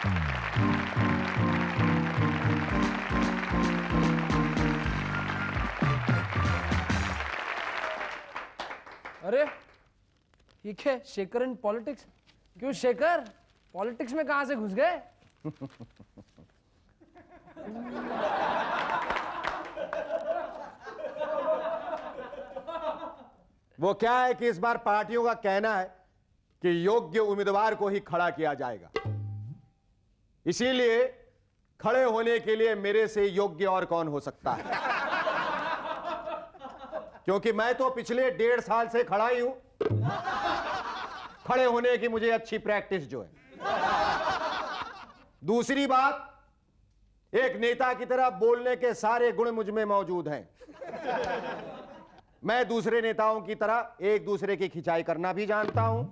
अरे ठीक है, शेखर इन पॉलिटिक्स। क्यों शेखर, पॉलिटिक्स में कहां से घुस गए? वो क्या है कि इस बार पार्टियों का कहना है कि योग्य उम्मीदवार को ही खड़ा किया जाएगा, इसीलिए खड़े होने के लिए मेरे से योग्य और कौन हो सकता है, क्योंकि मैं तो पिछले 1.5 साल से खड़ा ही हूं। खड़े होने की मुझे अच्छी प्रैक्टिस जो है। दूसरी बात, एक नेता की तरह बोलने के सारे गुण मुझ में मौजूद हैं। मैं दूसरे नेताओं की तरह एक दूसरे की खिंचाई करना भी जानता हूं,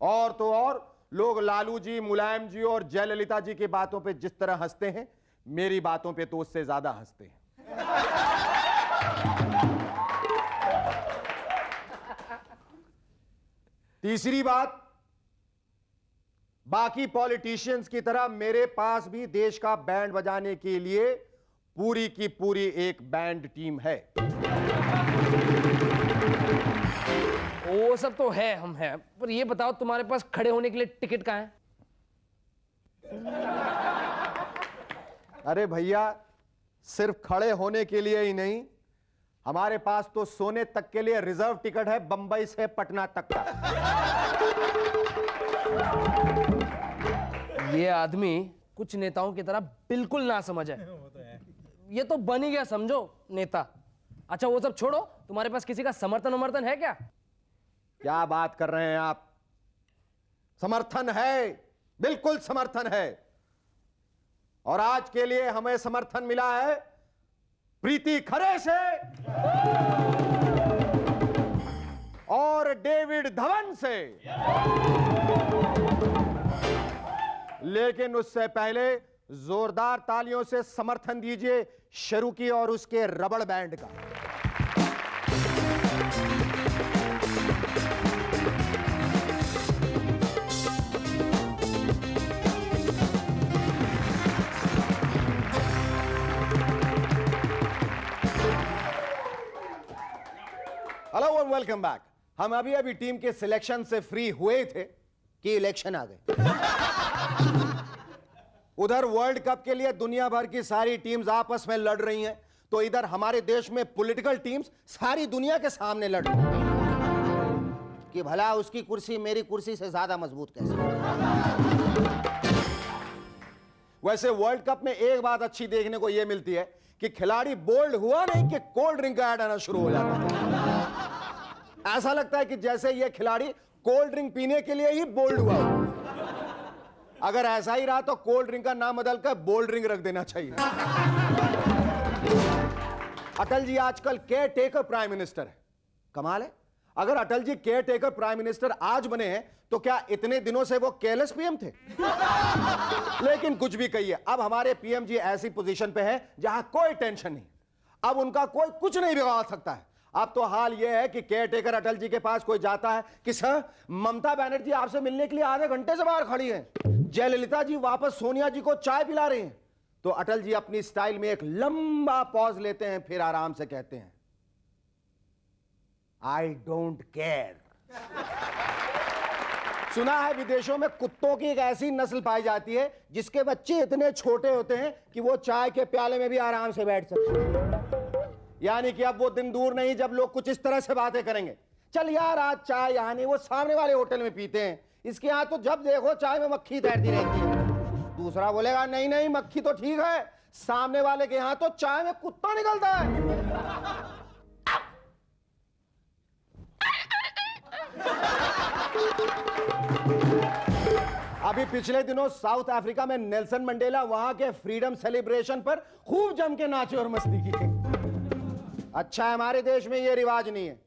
और तो और लोग लालू जी, मुलायम जी और जयललिता जी की बातों पे जिस तरह हंसते हैं, मेरी बातों पे तो उससे ज्यादा हंसते हैं। तीसरी बात, बाकी पॉलिटिशियंस की तरह मेरे पास भी देश का बैंड बजाने के लिए पूरी की पूरी एक बैंड टीम है। वो सब तो है, हम हैं, पर ये बताओ तुम्हारे पास खड़े होने के लिए टिकट कहाँ है? अरे भैया, सिर्फ खड़े होने के लिए ही नहीं, हमारे पास तो सोने तक के लिए रिजर्व टिकट है, बंबई से पटना तक का। ये आदमी कुछ नेताओं की तरह बिल्कुल ना समझ है। ये तो बन ही गया समझो नेता। अच्छा वो सब छोड़ो, तुम्हारे पास किसी का समर्थन है क्या? क्या बात कर रहे हैं आप? समर्थन है, बिल्कुल समर्थन है। और आज के लिए हमें समर्थन मिला है प्रीति खरे से और डेविड धवन से। लेकिन उससे पहले जोरदार तालियों से समर्थन दीजिए शरुकी और उसके रबड़ बैंड का। Hello and welcome back. हम अभी टीम के सिलेक्शन से फ्री हुए थे कि इलेक्शन आ गए। उधर वर्ल्ड कप के लिए दुनिया भर की सारी टीम्स आपस में लड़ रही हैं, तो इधर हमारे देश में पॉलिटिकल टीम्स सारी दुनिया के सामने लड़ रही हैं कि भला उसकी कुर्सी मेरी कुर्सी से ज्यादा मजबूत कैसे। वैसे वर्ल्ड कप में एक बात अच्छी देखने को यह मिलती है कि खिलाड़ी बोल्ड हुआ नहीं कि कोल्ड ड्रिंक का ऐड आना शुरू हो जाता है। ऐसा लगता है कि जैसे यह खिलाड़ी कोल्ड ड्रिंक पीने के लिए ही बोल्ड हुआ हो। अगर ऐसा ही रहा तो कोल्ड ड्रिंक का नाम बदलकर बोल्ड ड्रिंक रख देना चाहिए। अटल जी आजकल केयर टेकर प्राइम मिनिस्टर है। कमाल है, अगर Atal ji care taker prime minister आज बने हैं तो क्या इतने दिनों से वो केयरलेस पीएम थे? लेकिन कुछ भी कहिए, अब हमारे पीएम जी ऐसी पोजीशन पे हैं जहां कोई टेंशन नहीं। अब उनका कोई कुछ नहीं बिगाड़ सकता है। अब तो हाल यह है कि केयर टेकर अटल जी के पास कोई जाता है कि सर ममता बनर्जी आपसे मिलने के लिए आधे घंटे से बाहर खड़ी हैं, जयललिता जी वापस सोनिया जी को चाय पिला रही हैं, तो अटल जी अपनी स्टाइल में एक लंबा पॉज लेते हैं, फिर आराम से कहते हैं आई डोंट केयर। सुना है विदेशों में कुत्तों की एक ऐसी नस्ल पाई जाती है जिसके बच्चे इतने छोटे होते हैं कि वो चाय के प्याले में भी आराम से बैठ सकते हैं। यानी कि अब वो दिन दूर नहीं जब लोग कुछ इस तरह से बातें करेंगे, चल यार आज चाय यहाँ नहीं, वो सामने वाले होटल में पीते हैं, इसके यहाँ तो जब देखो चाय में मक्खी तैरती रहती है। दूसरा बोलेगा नहीं नहीं मक्खी तो ठीक है, सामने वाले के यहाँ तो चाय में कुत्ता निकलता है। अभी पिछले दिनों साउथ अफ्रीका में नेल्सन मंडेला वहां के फ्रीडम सेलिब्रेशन पर खूब जम के नाचे और मस्ती की। अच्छा है हमारे देश में यह रिवाज नहीं है,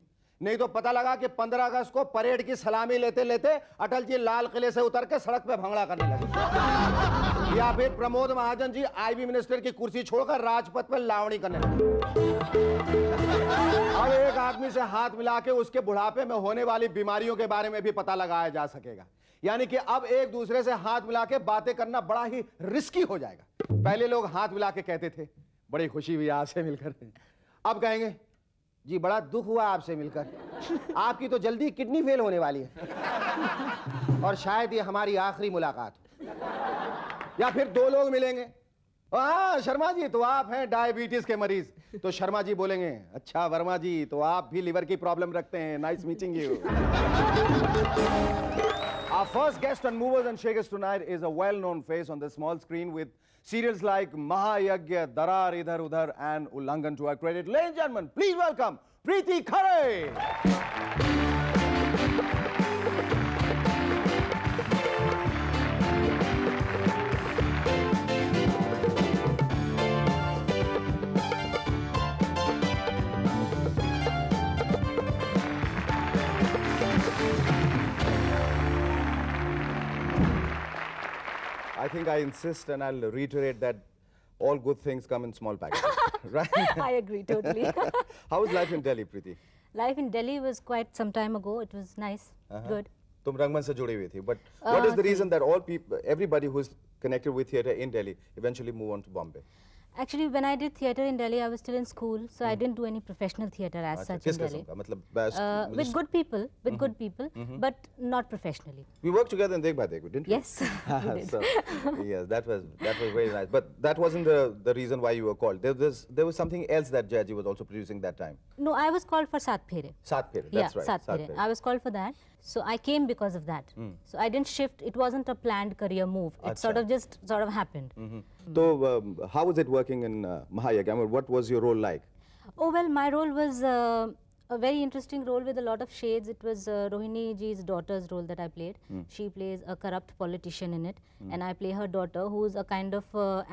नहीं तो पता लगा कि 15 अगस्त को परेड की सलामी लेते लेते अटल जी लाल किले से उतर के सड़क पे भंगड़ा करने लगे, या फिर प्रमोद महाजन जी आईबी मिनिस्टर की कुर्सी छोड़कर राजपथ पर लावणी करने लगे। अब एक आदमी से हाथ मिला के उसके बुढ़ापे में होने वाली बीमारियों के बारे में भी पता लगाया जा सकेगा। यानी कि अब एक दूसरे से हाथ मिला के बातें करना बड़ा ही रिस्की हो जाएगा। पहले लोग हाथ मिला के कहते थे बड़ी खुशी हुई आपसे मिलकर, अब कहेंगे जी बड़ा दुख हुआ आपसे मिलकर, आपकी तो जल्दी किडनी फेल होने वाली है और शायद ये हमारी आखिरी मुलाकात हो। या फिर दो लोग मिलेंगे, हाँ शर्मा जी तो आप हैं डायबिटीज के मरीज, तो शर्मा जी बोलेंगे अच्छा वर्मा जी तो आप भी लिवर की प्रॉब्लम रखते हैं, nice meeting you. Our first guest on Movers and Shakers tonight is a well-known face on the small screen with serials like Mahayagya, Darar Idhar Udhar and Ullangan to our credit. Ladies and gentlemen, please welcome Preeti Khare. I think I insist and I'll reiterate that all good things come in small packages, right? I agree totally. How is life in Delhi, Preeti? Life in Delhi was quite some time ago. It was nice, good. तुम रंगमंच से जुड़ी हुई थी, but what is the reason that all people, everybody who is connected with theatre in Delhi eventually move on to Bombay? Actually, when I did theatre in Delhi, I was still in school, so I didn't do any professional theatre as such in किस Delhi. किस्म का मतलब best With good people, but not professionally. we worked together in Dekh Bhai Dekh, didn't we? Yes, we did. So, yes, that was very nice. But that wasn't the reason why you were called. There was something else that Jayaji was also producing that time. No, I was called for Saath Phere. Saath Phere, Yeah, that's right. Saath Phere. I was called for that. So I came because of that. So I didn't shift. It wasn't a planned career move. It sort of happened. So how was it working in Mahayagya? I mean, what was your role like? Oh well, my role was a very interesting role with a lot of shades. It was Rohini ji's daughter's role that I played. She plays a corrupt politician in it, and I play her daughter, who is a kind of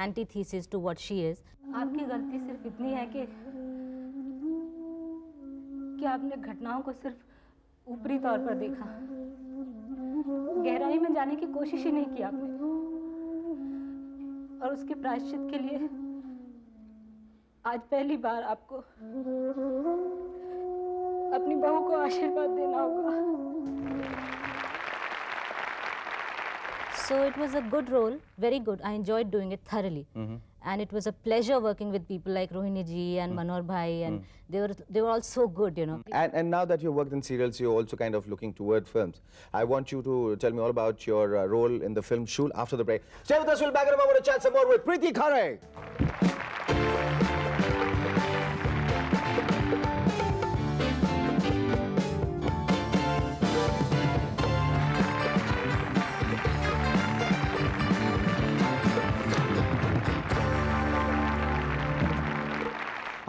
antithesis to what she is. आपकी गलती सिर्फ इतनी है कि आपने घटनाओं को सिर्फ ऊपरी तौर पर देखा, गहराई में जाने की कोशिश ही नहीं की आपने, और उसके प्रायश्चित के लिए आज पहली बार आपको अपनी बहू को आशीर्वाद देना होगा. So it was a good role, very good. I enjoyed doing it thoroughly. And it was a pleasure working with people like Rohini ji and Manor bhai, and they were all so good, you know. And now that you worked in serials, you're also kind of looking toward films. I want you to tell me all about your role in the film Shool after the break. Stay with us, we'll back in a moment to chat some more with Preeti Khare.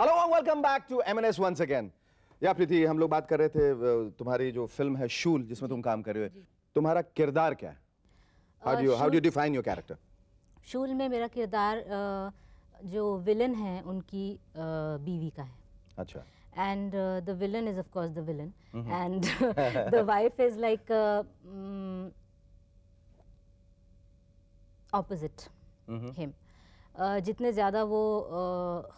Hello and welcome back to MNS once again. Yeah Preeti, हम लोग बात कर रहे थे तुम्हारी जो film है शूल जिसमें तुम काम कर रहे हो, तुम्हारा किरदार क्या है? How do you define your character? Shool में मेरा किरदार जो विलन है उनकी बीवी का है. अच्छा. And the villain is of course the villain, and the wife is like opposite him. जितने ज़्यादा वो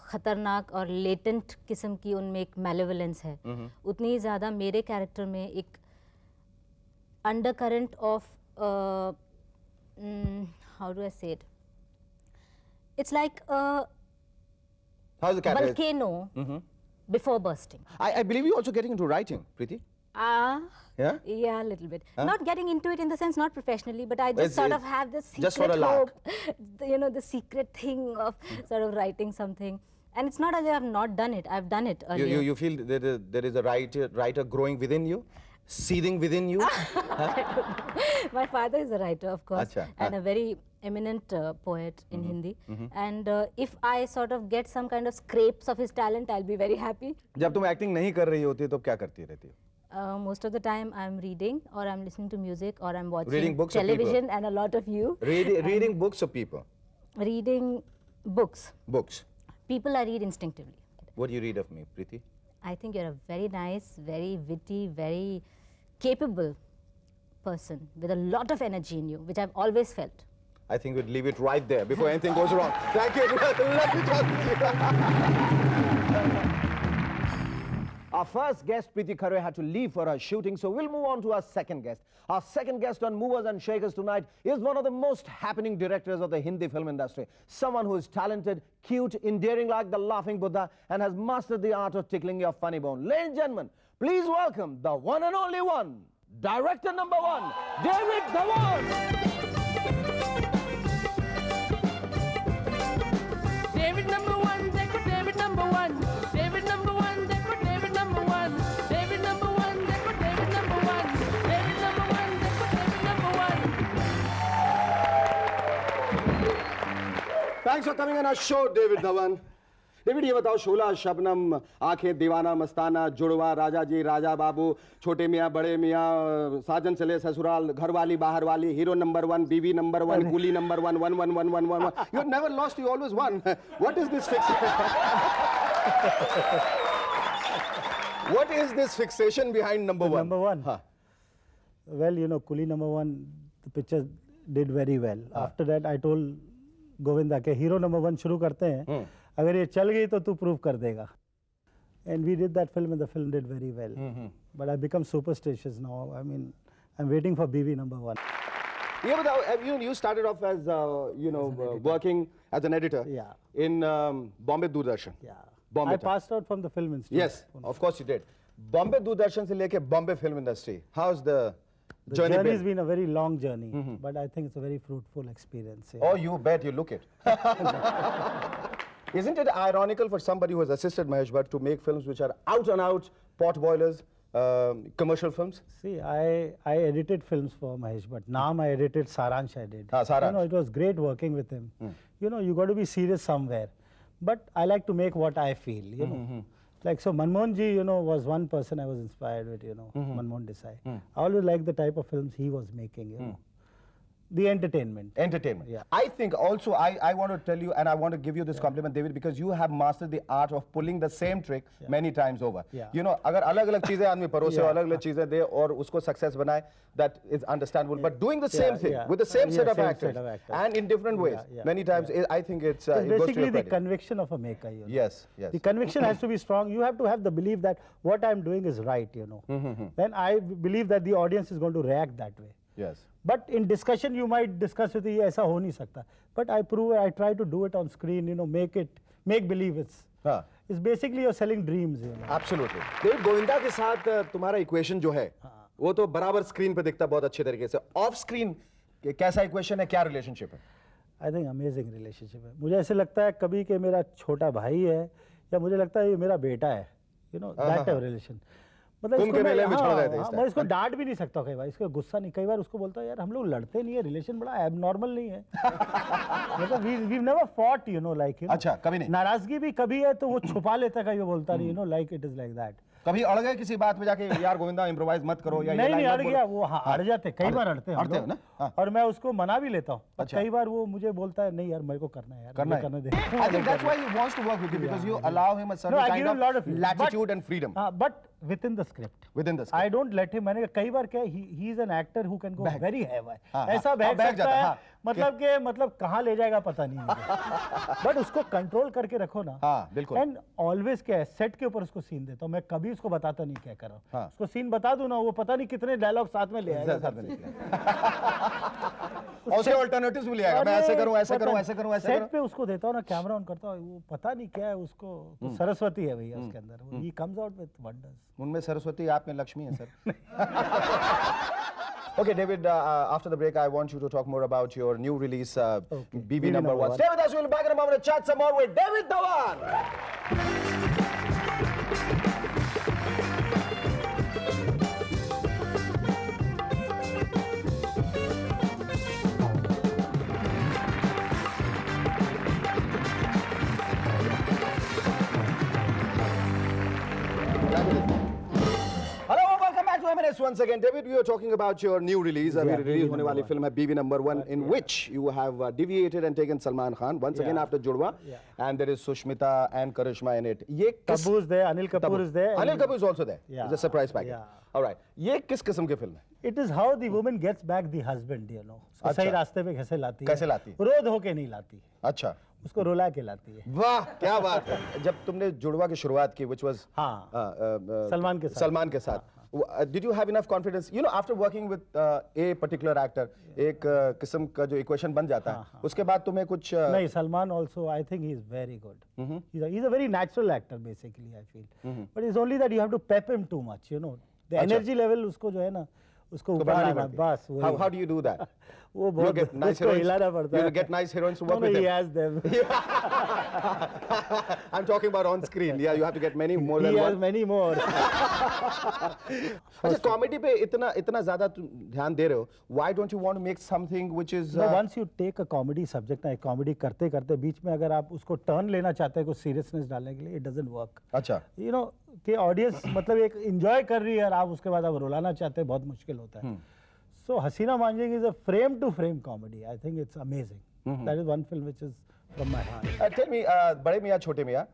ख़तरनाक और लेटेंट किस्म की उनमें एक मैलेवलेंस है, उतनी ही ज़्यादा मेरे कैरेक्टर में एक under current of how do I say it, it's like volcano before bursting. I believe you also getting into writing, Preeti. Yeah, a little bit. Not getting into it in the sense, not professionally, but I just sort of have this just for secret a lark. hope, you know, the secret thing of sort of writing something. And it's not as if I've not done it. I've done it earlier. You feel there is a writer growing within you, seething within you? My father is a writer, of course, Achha, and a very eminent poet in Hindi. And if I sort of get some kind of scrapes of his talent, I'll be very happy. जब तुम acting नहीं कर रही होती तो क्या करती रहती हो? Most of the time I'm reading, or I'm listening to music, or I'm watching Reading books or television, and a lot of you. Reading books or people? Reading books. Books. People I read instinctively. What do you read of me, Preeti? I think you're a very nice, very witty, very capable person with a lot of energy in you, which I've always felt. I think we'd leave it right there before anything goes wrong. Thank you. Let me talk to you. Our first guest, Preeti Khare, had to leave for her shooting, so we'll move on to our second guest. Our second guest on Movers and Shakers tonight is one of the most happening directors of the Hindi film industry. Someone who is talented, cute, endearing like the laughing Buddha, and has mastered the art of tickling your funny bone. Ladies and gentlemen, please welcome the one and only one, director number one, David Dhawan. David number one, देखो David number one. David number one, देखो David number one. David number one, देखो David number one. David number one, देखो David number one. Thanks for coming on our show, David Dhawan. David ये बताओ, शोला, शबनम, आंखें, दीवाना, मस्ताना, जुड़वा, राजा जी, राजा बाबू, छोटे मियाँ, बड़े मियाँ, साजन चले ससुराल, घरवाली, बाहर वाली, हीरो नंबर वन, बीवी number one, coolie number one, 1 You never lost, you always won. What is this fixation? What is this fixation behind number one? Number one. Huh. Well, you know, Coolie number one, the picture did very well. After that, I told Govinda के hero number one शुरू करते हैं. अगर ये चल गई तो तू prove कर देगा. And we did that film, and the film did very well. But I become superstitious now. I mean, I'm waiting for BV number one. ये बताओ, you started off as working as an editor. Yeah. In Bombay Doordarshan. Yeah. Bombay I passed out from the film institute. Yes, of course you did. Bombay Doordarshan से लेके Bombay film industry. How's the journey journey been? has been a very long journey, but I think it's a very fruitful experience. Yeah. Oh, you bet, you look it. Isn't it ironical for somebody who has assisted Mahesh Bhatt to make films which are out and out pot boilers, commercial films? See, I edited films for Mahesh Bhatt. Naam I edited, Saransh I did. Saransh. You know, it was great working with him. You know, you got to be serious somewhere. But I like to make what I feel, you know. Like, so Manmohan ji, you know, was one person I was inspired with, you know, Manmohan Desai. I always liked the type of films he was making, you know. The entertainment. Entertainment. Yeah. I think also, I want to tell you, and I want to give you this compliment, David, because you have mastered the art of pulling the same trick many times over. Yeah. You know, अगर अलग-अलग चीजें आदमी परोसे, अलग-अलग चीजें दे और उसको success बनाए, that is understandable. But doing the same thing with the same set of actors and in different ways, many times, I think it's It's it goes to basically your the credit. conviction of a maker, you know. Yes, yes. The conviction has to be strong. You have to have the belief that what I'm doing is right, you know. Then I believe that the audience is going to react that way. Yes. But in discussion, you might discuss with ये ऐसा हो नहीं सकता. But I try to do it on screen, you know, make believe it's basically you're selling dreams, you know. Absolutely. David, Govinda के साथ तुम्हारा equation जो है, वो तो बराबर स्क्रीन पे दिखता बहुत अच्छे तरीके से. ऑफ स्क्रीन कैसा इक्वेशन है, क्या रिलेशनशिप है? I think amazing relationship है. मुझे ऐसे लगता है कभी कि मेरा छोटा भाई है या मुझे लगता है ये मेरा बेटा है. You know, that type of relation. मतलब कुंभ के मेले में छोड़ गए थे इस मैं इसको डांट भी नहीं सकता कई बार, इसको गुस्सा नहीं, कई बार उसको बोलता है यार हम लोग लड़ते नहीं है, रिलेशन बड़ा एबनॉर्मल नहीं है. मतलब we never fought, you know, like, अच्छा, कभी नहीं. नाराजगी भी कभी है तो वो छुपा लेता है, कभी वो बोलता नहीं, you know, like it is like that. कभी अड़ गए किसी बात पे जाके, यार गोविंदा इम्प्रोवाइज मत करो, या नहीं अड़ गया वो, अड़ जाते, कई बार अड़ते हैं अड़ते हो ना. और मैं उसको मना भी लेता हूँ. कई बार वो मुझे बोलता है नहीं यार मेरे को करना है यार, करने दे. I think that's why he wants to work with you, because you allow him a certain kind of latitude and freedom but within the script. within the script. I don't let him. मैंने कई बार क्या, he is an actor who can go very heavy. ऐसा बहक बहक जाता सकता है, है, मतलब कहाँ ले जाएगा पता नहीं मुझे. बट उसको कंट्रोल करके रखो ना. हाँ, बिल्कुल. एंड ऑलवेज क्या है, सेट के ऊपर उसको सीन देता हूँ मैं, कभी उसको बताता नहीं क्या कर रहा हूँ. उसको सीन बता दूं ना, वो पता नहीं कितने डायलॉग साथ में ले आएगा. उसके ऑल्टरनेटिव्स भी ले आएगा, मैं ऐसे करूं, ऐसे करूं, ऐसे करूं, ऐसे करूं. सेट पे उसको देता हूँ ना, कैमरा ऑन करता हूँ, वो पता नहीं क्या है उसको, सरस्वती है भैया उसके अंदर. He comes out with wonders. उनमें सरस्वती, आप में लक्ष्मी है, sir. Okay, David, after the break, I want you to talk more about your new release, BB number one. Stay with us, we'll be back in a moment to chat some more with David Dhawan. once again, David. We were talking about your new release. अभी BB release होने वाली number film है BB number 1, in which you have deviated and taken Salman Khan once again after Judwa, and there is Sushmita and Karishma in it. ये किस Tabu is there, Anil Kapoor is there. Anil Kapoor is also there. Yeah. It's a surprise package. Yeah. All right. ये किस किस्म की film है? It is how the woman gets back the husband, you know. उसको सही रास्ते पे कैसे लाती है? कैसे लाती है? रोध होके नहीं लाती। अच्छा। उसको रुला के लाती है। वाह, क्या बात है। जब तुमने जुड़वा की शुरुआत की, which was सलमान के साथ। Did you have enough confidence? You know, after working with a particular actor, एक किस्म का जो equation बन जाता है, उसके बाद तुम्हें कुछ नहीं, Salman also, I think he is very good. He's a very natural actor basically, I feel. But it's only that you have to pep him too much, you know. The energy level उसको जो है ना, उसको ऊपर लाना, बस वही। How do you do that? वो बहुत उसको हिलाना पड़ता है। You get nice heroines to work with No, him. he has them. I'm talking about on screen. Yeah, you have to get many more than He one. has many more. अच्छा, comedy पे इतना ज्यादा तुम ध्यान दे रहे हो. Why don't you want to make something which is No, once you take a comedy subject ना, comedy करते करते बीच में अगर आप उसको टर्न लेना चाहते हैं कुछ सीरियसनेस डालने के लिए, it doesn't work. अच्छा, You know कि ऑडियंस मतलब एक एंजॉय कर रही है और आप उसके बाद आप रुलाना चाहते हैं, बहुत मुश्किल होता है. So Hasina Manjing is a frame to frame comedy. I think it's amazing. That is one film which is from my heart. Tell me, बड़े मियाँ छोटे मियाँ,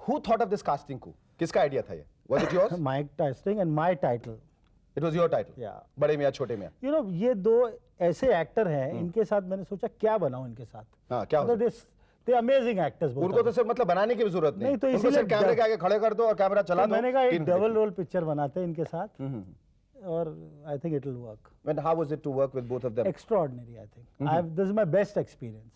who thought of this casting coup? किसका आइडिया था ये? Was it yours? Mike Tyson and my title. It was your title. Yeah. बड़े मियाँ छोटे मियाँ. You know ये दो ऐसे एक्टर हैं, इनके साथ मैंने सोचा क्या बनाऊं इनके साथ. हाँ, क्या हो? They amazing actors. उनको तो सिर्फ मतलब बनाने की भी जरूरत नहीं. तो उनको सिर्फ कैमरे के आगे खड़े कर दो और कैमरा चला दो. मैंने कहा एक डबल रोल पिक्चर बनाते हैं इनके साथ. और I think it will work. And how was it to work with both of them? Extraordinary, I think. This is my best experience.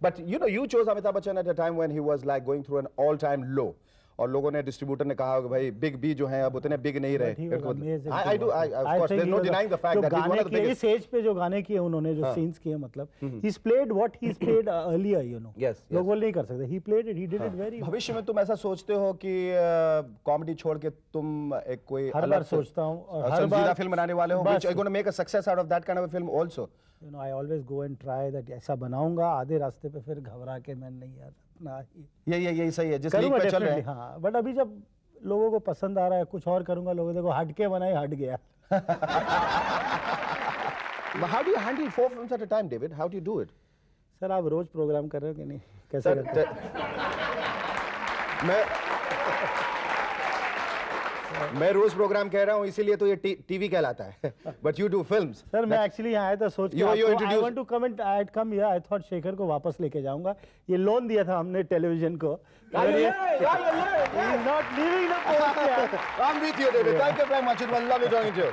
But you know, you chose Amitabh Bachchan at a time when he was like going through an all-time low. और लोगों ने distributor ने कहा कि भाई big B जो हैं अब उतने बिग नहीं रहे. I do. Of course, there's no denying the fact that he's one of the biggest. इस एज पे जो गाने किए उन्होंने, जो सीन्स किए, मतलब he's played what he's played earlier, you know. Yes. लोग वो नहीं कर सकते. He played it. He did it very. भविष्य में तुम ऐसा सोचते हो कि कॉमेडी छोड़ के तुम एक कोई हर बार सोचता हूँ और हर संजीदा फिल्म बनाने वाले हो, which are going to make a success out of that kind of a film also. You know, I always go and try that. ऐसा बनाऊंगा, आधे रास्ते पे फिर घबरा के मैं नहीं यार ना ये सही है जिस लीग पे चल रहे हैं. हाँ, बट अभी जब लोगों को पसंद आ रहा है कुछ और करूंगा, लोगों देखो हट के बनाए, हट गया. But how do you handle 4 films at a time, David? How do you do it? Sir आप रोज प्रोग्राम कर रहे हो कि नहीं? कैसे करते हैं? मैं रोज प्रोग्राम कह रहा हूँ, इसीलिए तो ये टीवी कहलाता है. But you do films. Sir मैं एक्चुअली यहाँ आया था सोच के I want to comment. I had come here. I thought Shekhar को वापस लेके जाऊंगा. ये लोन दिया था हमने टेलीविजन को. He is not leaving the post. I'm with you, David. Thank you very much. It was lovely talking to you.